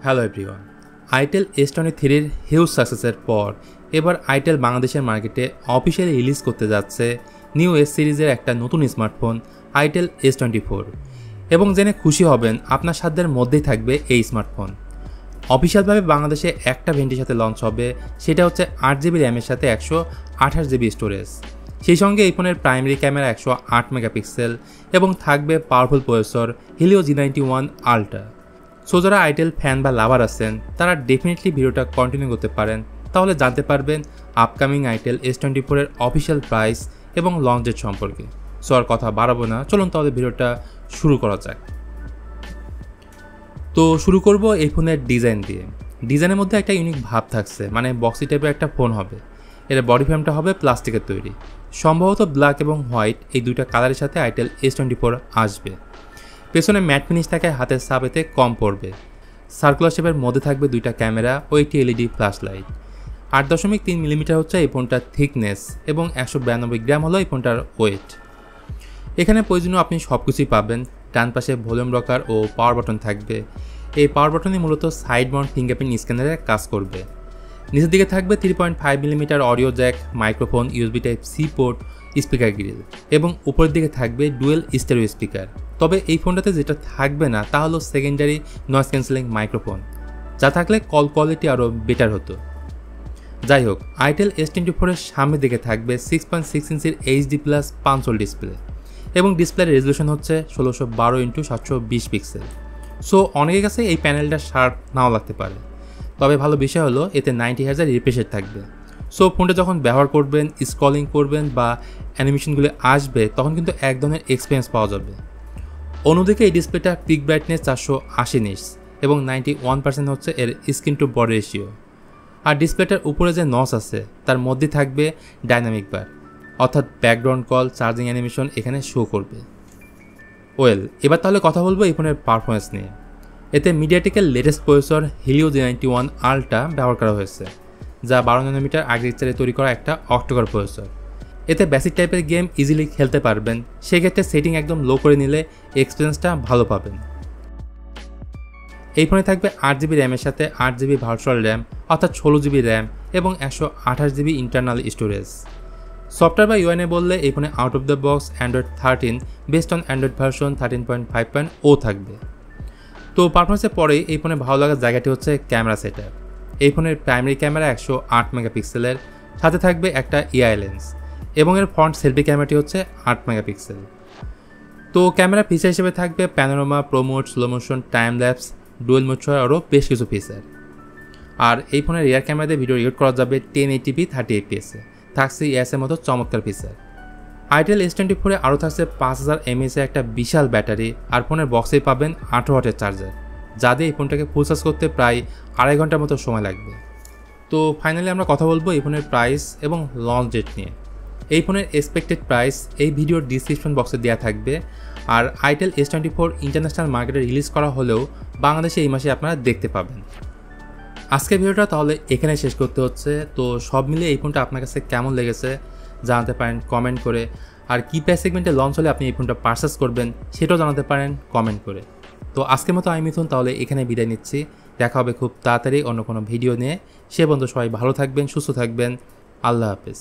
Hello everyone, itel S23-র huge সাকসেসের পর এবার itel বাংলাদেশের মার্কেটে অফিসিয়ালি রিলিজ করতে যাচ্ছে নিউ এস সিরিজের একটা নতুন স্মার্টফোন আইটেল S24 এবং জেনে খুশি হবেন আপনার সাধ্যের মধ্যেই থাকবে এই স্মার্টফোন। অফিসিয়ালভাবে বাংলাদেশে একটা ভেরিয়েন্টের সাথে লঞ্চ হবে, সেটা হচ্ছে 8GB র্যামের সাথে 128GB স্টোরেজ। সেই সঙ্গে এই ফোনের প্রাইমারি ক্যামেরা 108 মেগাপিক্সেল এবং থাকবে powerful processor Helio G91 Ultra। So যারা আইটেল ফ্যান বা লাভার আছেন তারা ডেফিনেটলি ভিডিওটা কন্টিনিউ করতে পারেন, তাহলে জানতে পারবেন আপকামিং আইটেল S24-এর অফিসিয়াল প্রাইস এবং লঞ্চ ডেট সম্পর্কে। সো আর কথা বাড়াবো না, চলুন তাহলে ভিডিওটা শুরু করা যাক। তো শুরু করব এই ফোনের ডিজাইন দিয়ে। ডিজাইনের মধ্যে একটা ইউনিক ভাব থাকছে, মানে বক্সি টাইপের একটা ফোন হবে। এর বডি ফ্রেমটা হবে প্লাস্টিকের তৈরি, সম্ভবত ব্ল্যাক এবং হোয়াইট এই দুইটা কালারের সাথে আইটেল S24 আসবে। পেছনে ম্যাট ফিনিশ থাকে, হাতের সাপ এতে কম পড়বে। সার্কুলার শেপের মধ্যে থাকবে দুইটা ক্যামেরা ও একটি এলইডি ফ্ল্যাশ লাইট। 8.3 মিলিমিটার হচ্ছে এই ফোনটার থিকনেস এবং 192 গ্রাম হলো এই ফোনটার ওয়েট। এখানে প্রয়োজনীয় আপনি সব কিছুই পাবেন। ডান পাশে ভলিউম রকার ও পাওয়ার বাটন থাকবে। এই পাওয়ার বাটনই মূলত সাইড মাউন্ট ফিঙ্গারপ্রিন্ট স্ক্যানারের কাজ করবে। নিচের দিকে থাকবে 3.5 millimetre audio Jack, microphone, USB Type-C port, speaker grill এবং উপরের দিকে থাকবে ডুয়েল স্টেরিও স্পিকার। তবে এই ফোনটাতে যেটা থাকবে না তা হলো সেকেন্ডারি নয়েজ ক্যান্সেলিং মাইক্রোফোন, যা থাকলে কল কোয়ালিটি আরও বেটার হতো। যাই হোক, আইটেল S24-এর সামনের দিকে থাকবে 6.6 ইঞ্চির HD+ পাঞ্চল ডিসপ্লে এবং ডিসপ্লের রেজলিউশন হচ্ছে 1612x720 পিক্সেল। সো অনেকের কাছে এই প্যানেলটা শার্প নাও লাগতে পারে, তবে ভালো বিষয় হলো এতে 90 হার্জ রিফ্রেশ রেট থাকবে। সো ফোনটা যখন ব্যবহার করবেন, স্ক্রলিং করবেন বা অ্যানিমেশনগুলো আসবে, তখন কিন্তু এক ধরনের এক্সপিরিয়েন্স পাওয়া যাবে। অন্যদিকে এই ডিসপ্লেটা পিক ব্রাইটনেস 480 নিটস এবং 91% হচ্ছে এর স্ক্রিন টু বডি রেশিও। আর ডিসপ্লেটার উপরে যে নচ আছে তার মধ্যে থাকবে ডাইনামিক বার, অর্থাৎ ব্যাকগ্রাউন্ড কল, চার্জিং অ্যানিমেশন এখানে শো করবে। এবার তাহলে কথা বলবো এই ফোনের পারফরমেন্স নিয়ে। এতে মিডিয়াটেকের latest processor Helio G91 Ultra ব্যবহার করা হয়েছে, যা 12 ন্যানোমিটার আর্কিটেকচারে তৈরি করা একটা অক্টোকর প্রসেসর। এতে বেসিক টাইপের গেম ইজিলি খেলতে পারবেন, সেক্ষেত্রে সেটিং একদম লো করে নিলে এক্সপিরিয়েন্সটা ভালো পাবেন। এই ফোনে থাকবে 8GB র্যামের সাথে 8GB ভার্চুয়াল র্যাম, অর্থাৎ 16GB র্যাম এবং 128GB ইন্টারনাল স্টোরেজ। সফটওয়্যার বা UI বললে এই ফোনে out of the box Android 13 based on Android version 13.5.0 থাকবে। তো পারফরমেন্সের পরেই এই ফোনে ভালো লাগার জায়গাটি হচ্ছে ক্যামেরা সেটআপ। এই ফোনের প্রাইমারি ক্যামেরা 108 মেগাপিক্সেলের, সাথে থাকবে একটা AI লেন্স এবং এর ফ্রন্ট সেলফি ক্যামেরাটি হচ্ছে 8 মেগাপিক্সেল। তো ক্যামেরা ফিচার হিসেবে থাকবে panorama, pro mode, slow motion, time lapse, dual mode সহ আরও বেশ কিছু ফিচার। আর এই ফোনের রিয়ার ক্যামেরা দিয়ে ভিডিও রেকর্ড করা যাবে 1080p 30fps, থাকছে EOS-এর মতো চমৎকার ফিচার। আইটেল S24-এ আরও থাকছে 5000 mAh একটা বিশাল ব্যাটারি, আর ফোনের বক্সেই পাবেন 18 ওয়াটের চার্জার, যা দিয়ে এই ফোনটাকে ফুল চার্জ করতে প্রায় 2.5 ঘন্টার মতো সময় লাগবে। তো ফাইনালি আমরা কথা বলবো এই ফোনের প্রাইস এবং লঞ্চ ডেট নিয়ে। এই ফোনের এক্সপেক্টেড প্রাইস এই ভিডিওর ডিসক্রিপশন বক্সে দেওয়া থাকবে। আর আইটেল S24 ইন্টারন্যাশনাল মার্কেটে রিলিজ করা হলেও বাংলাদেশে এই মাসে আপনারা দেখতে পাবেন। আজকের ভিডিওটা তাহলে এখানে শেষ করতে হচ্ছে। তো সব মিলিয়ে এই ফোনটা আপনার কাছে কেমন লেগেছে জানাতে পারেন কমেন্ট করে, আর কি প্রাইস সেগমেন্টে লঞ্চ হলে আপনি এই ফোনটা পারচেস করবেন সেটাও জানাতে পারেন কমেন্ট করে। তো আজকের মতো আমি মিথুন তাহলে এখানে বিদায় নিচ্ছি। দেখা হবে খুব তাড়াতাড়ি অন্য কোনো ভিডিও নিয়ে। সে পর্যন্ত সবাই ভালো থাকবেন, সুস্থ থাকবেন। আল্লাহ হাফেজ।